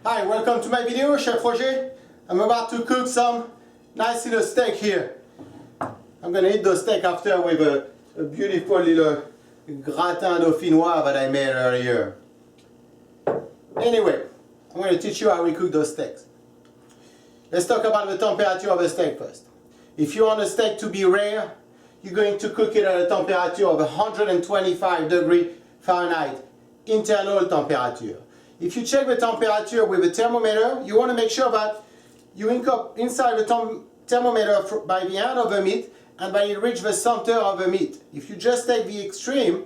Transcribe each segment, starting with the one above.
Hi, welcome to my video, Chef Roger. I'm about to cook some nice little steak here. I'm gonna eat the steak after with a beautiful little gratin dauphinois that I made earlier. Anyway, I'm gonna teach you how we cook those steaks. Let's talk about the temperature of the steak first. If you want a steak to be rare, you're going to cook it at a temperature of 125 degrees Fahrenheit, internal temperature. If you check the temperature with a thermometer, you want to make sure that you ink up inside the thermometer by the end of the meat and that it reaches the center of the meat. If you just take the extreme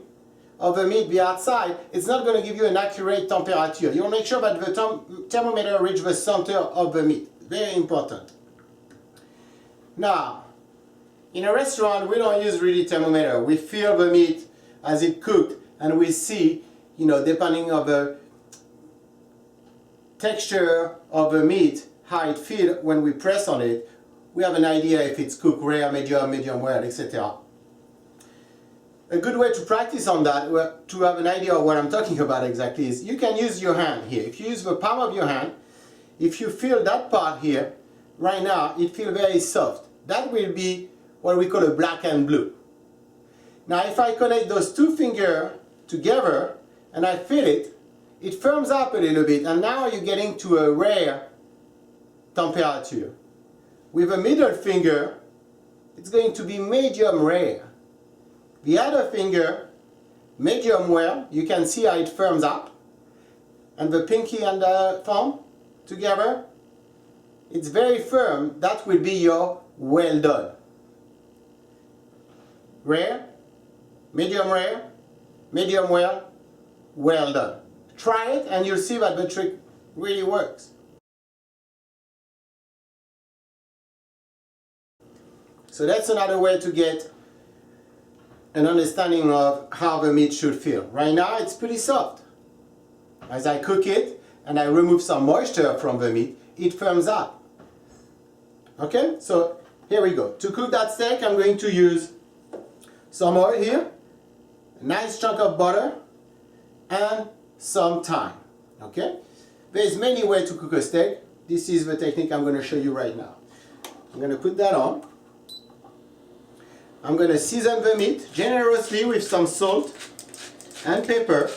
of the meat, the outside, it's not going to give you an accurate temperature. You want to make sure that the thermometer reaches the center of the meat. Very important. Now, in a restaurant, we don't use really thermometer. We feel the meat as it cooked and we see, depending on the texture of the meat, how it feels when we press on it, we have an idea if it's cooked rare, medium well, etc. A good way to practice on that, to have an idea of what I'm talking about exactly, is you can use your hand here. If you use the palm of your hand, if you feel that part here, right now, it feels very soft. That will be what we call a black and blue. Now if I connect those two fingers together and I feel it, it firms up a little bit, and now you're getting to a rare temperature. With a middle finger, it's going to be medium rare. The other finger, medium well, you can see how it firms up. And the pinky and the thumb together, it's very firm. That will be your well done. Rare, medium well, well done. Try it and you'll see that the trick really works. So that's another way to get an understanding of how the meat should feel. Right now it's pretty soft. As I cook it and I remove some moisture from the meat, it firms up. Okay, so here we go. To cook that steak, I'm going to use some oil here, a nice chunk of butter, and some thyme. Okay? There's many ways to cook a steak. This is the technique I'm going to show you right now. I'm going to put that on. I'm going to season the meat generously with some salt and pepper.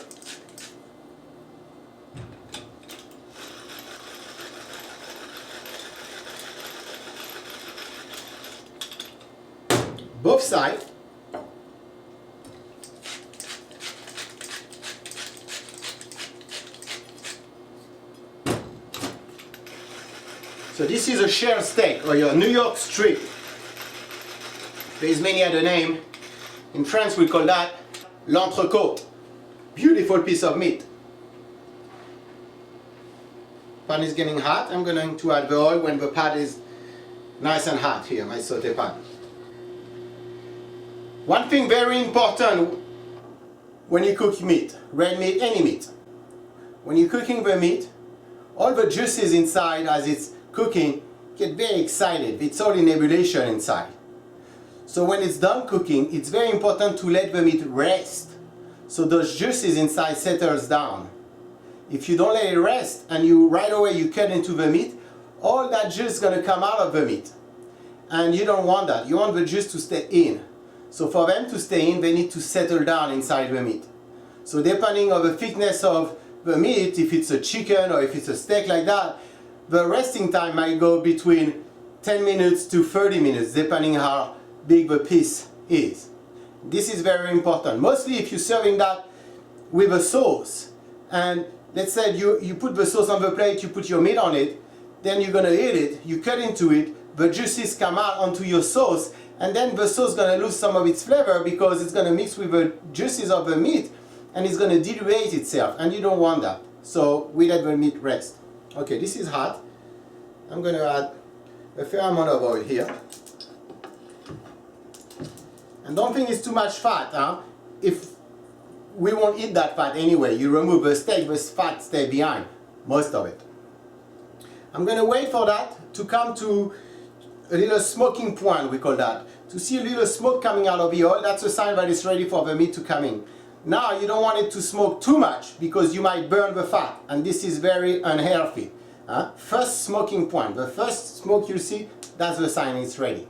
Both sides. So this is a shell steak, or your New York strip. There is many other names. In France we call that l'entrecôte. Beautiful piece of meat. Pan is getting hot. I'm going to add the oil when the pan is nice and hot here, my sauté pan. One thing very important when you cook meat, red meat, any meat. When you're cooking the meat, all the juices inside as it's cooking get very excited. It's all in ebullition inside. So when it's done cooking, it's very important to let the meat rest so those juices inside settles down. If you don't let it rest and right away you cut into the meat, all that juice is going to come out of the meat. And you don't want that. You want the juice to stay in. So for them to stay in, they need to settle down inside the meat. So depending on the thickness of the meat, if it's a chicken or if it's a steak like that, the resting time might go between 10 minutes to 30 minutes, depending how big the piece is. This is very important. Mostly if you're serving that with a sauce, and let's say you put the sauce on the plate, you put your meat on it, then you're going to eat it, you cut into it, the juices come out onto your sauce, and then the sauce is going to lose some of its flavor because it's going to mix with the juices of the meat and it's going to dilute itself, and you don't want that. So we let the meat rest. Okay, this is hot. I'm going to add a fair amount of oil here. And don't think it's too much fat. Huh? If we won't eat that fat anyway, you remove the steak, the fat stays behind, most of it. I'm going to wait for that to come to a little smoking point, we call that. To see a little smoke coming out of the oil, that's a sign that it's ready for the meat to come in. Now you don't want it to smoke too much because you might burn the fat, and this is very unhealthy. First smoking point, the first smoke you see, that's the sign it's ready.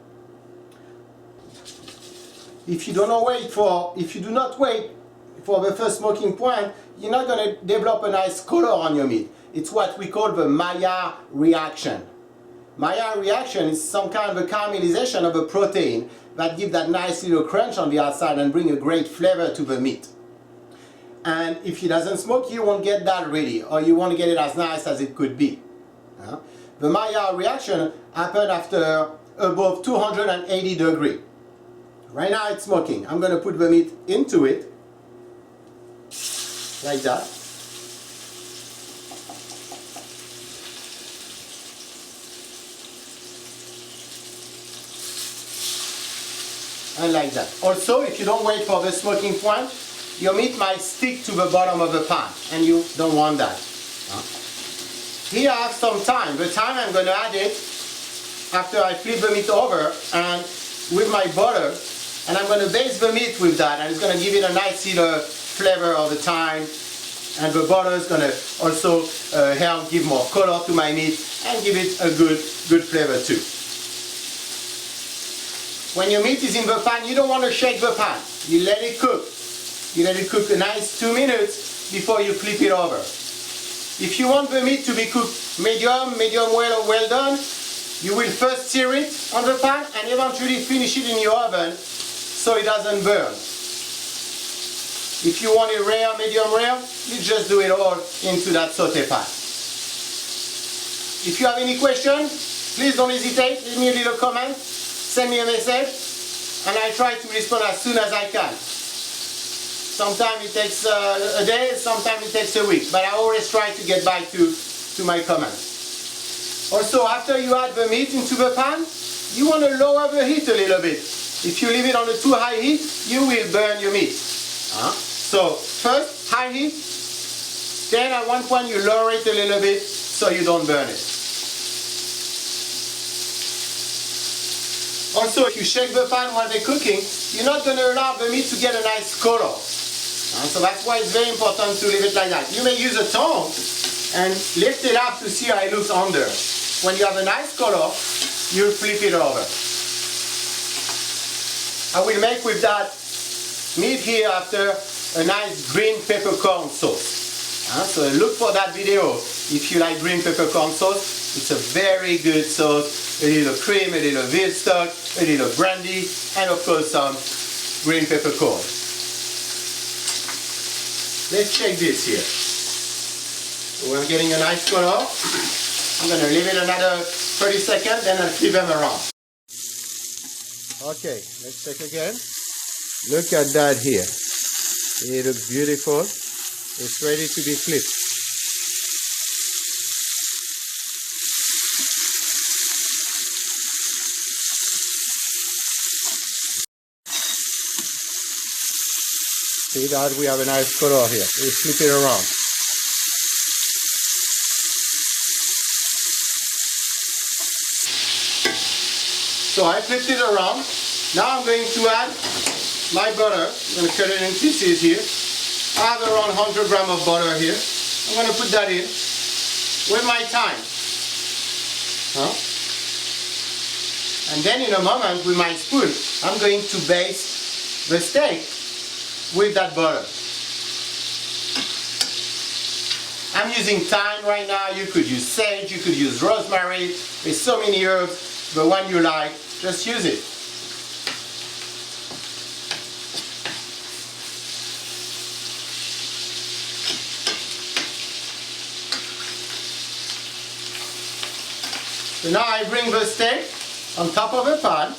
If you do not wait for the first smoking point, you're not going to develop a nice color on your meat. It's what we call the Maillard reaction. Maillard reaction is some kind of a caramelization of a protein that gives that nice little crunch on the outside and bring a great flavor to the meat. And if it doesn't smoke, you won't get that ready, or you won't get it as nice as it could be. The Maillard reaction happens after above 280 degrees. Right now it's smoking. I'm going to put the meat into it, like that. And like that. Also, if you don't wait for the smoking point, your meat might stick to the bottom of the pan, and you don't want that. Here I have some thyme. The thyme I'm going to add it after I flip the meat over and with my butter, and I'm going to baste the meat with that, and it's going to give it a nice little flavor of the thyme, and the butter is going to also help give more color to my meat and give it a good flavor too. When your meat is in the pan, you don't want to shake the pan. You let it cook. You let it cook a nice 2 minutes before you flip it over. If you want the meat to be cooked medium well or well done, you will first sear it on the pan and eventually finish it in your oven so it doesn't burn. If you want it rare, medium rare, you just do it all into that saute pan. If you have any questions, please don't hesitate, leave me a little comment, send me a message, and I'll try to respond as soon as I can. Sometimes it takes a day, sometimes it takes a week, but I always try to get back to my comments. Also, after you add the meat into the pan, you want to lower the heat a little bit. If you leave it on a too high heat, you will burn your meat. So first, high heat, then at one point you lower it a little bit so you don't burn it. Also, if you shake the pan while they're cooking, you're not going to allow the meat to get a nice color. So that's why it's very important to leave it like that. You may use a tongue and lift it up to see how it looks under. When you have a nice color, you flip it over. I will make with that meat here after a nice green peppercorn sauce. So look for that video if you like green peppercorn sauce. It's a very good sauce. A little cream, a little veal stock, a little brandy, and of course some green peppercorn. Let's check this here. We're getting a nice color. I'm going to leave it another 30 seconds, then I'll flip them around. Okay, let's check again. Look at that here. It looks beautiful. It's ready to be flipped. See that we have a nice color here. We flip it around. So I flipped it around. Now I'm going to add my butter. I'm going to cut it in pieces here. I have around 100 grams of butter here. I'm going to put that in with my thyme. And then in a moment with my spoon, I'm going to baste the steak with that butter. I'm using thyme right now. You could use sage, you could use rosemary. There's so many herbs. The one you like, just use it. So now I bring the steak on top of the pan,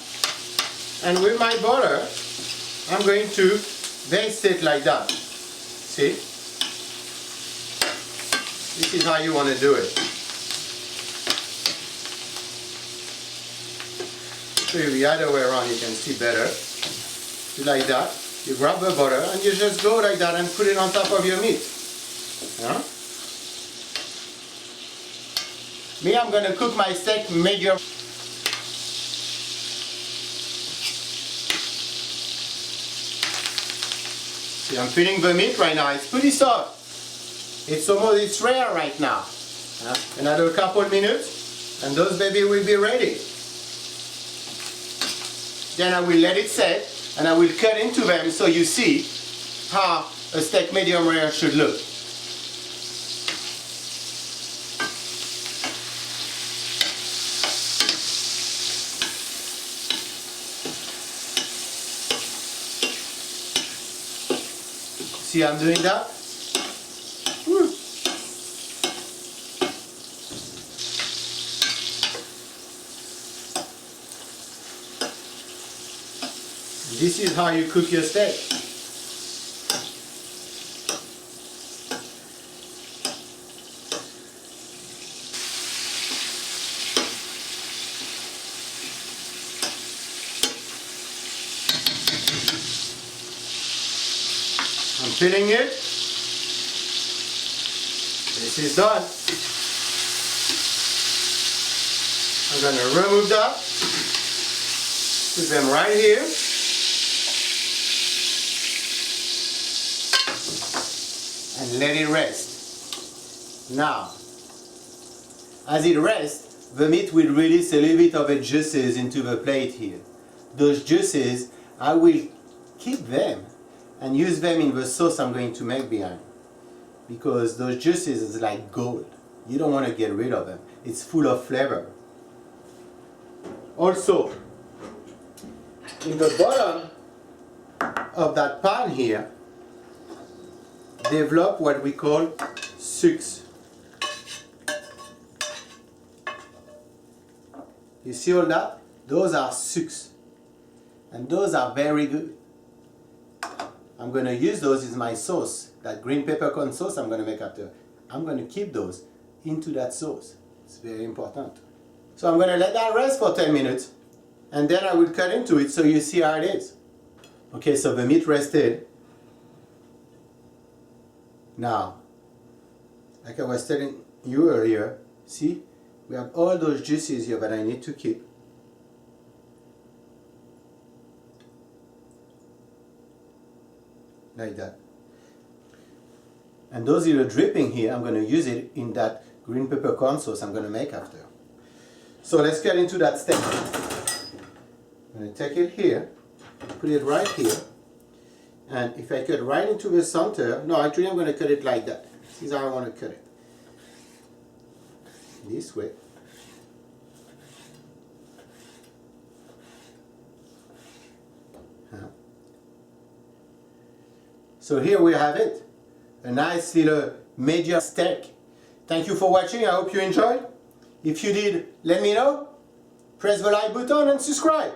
and with my butter, I'm going to baste it like that. See? This is how you want to do it. So the other way around, you can see better. You like that. You grab the butter and you just go like that and put it on top of your meat. Me, I'm going to cook my steak medium. See, I'm feeling the meat right now. It's pretty soft. It's rare right now. Another couple minutes and those baby will be ready. Then I will let it set and I will cut into them so you see how a steak medium rare should look. See I'm doing that? Woo. This is how you cook your steak. I'm filling it. This is done. I'm going to remove that. Put them right here. And let it rest. Now, as it rests, the meat will release a little bit of the juices into the plate here. Those juices, I will keep them and use them in the sauce I'm going to make behind. Because those juices is like gold. You don't want to get rid of them. It's full of flavor. Also, in the bottom of that pan here, develop what we call sucs. You see all that? Those are sucs. And those are very good. I'm going to use those as my sauce. That green peppercorn sauce I'm going to make after. I'm going to keep those into that sauce. It's very important. So I'm going to let that rest for 10 minutes. And then I will cut into it so you see how it is. Okay, so the meat rested. Now, like I was telling you earlier, see, we have all those juices here that I need to keep. Like that. And those little dripping here, I'm going to use it in that green peppercorn sauce I'm going to make after. So let's get into that steak. I'm going to take it here, put it right here. And if I cut right into the center, no, actually I'm going to cut it like that. This is how I want to cut it. This way. So here we have it. A nice little medium steak. Thank you for watching. I hope you enjoyed. If you did, let me know. Press the like button and subscribe.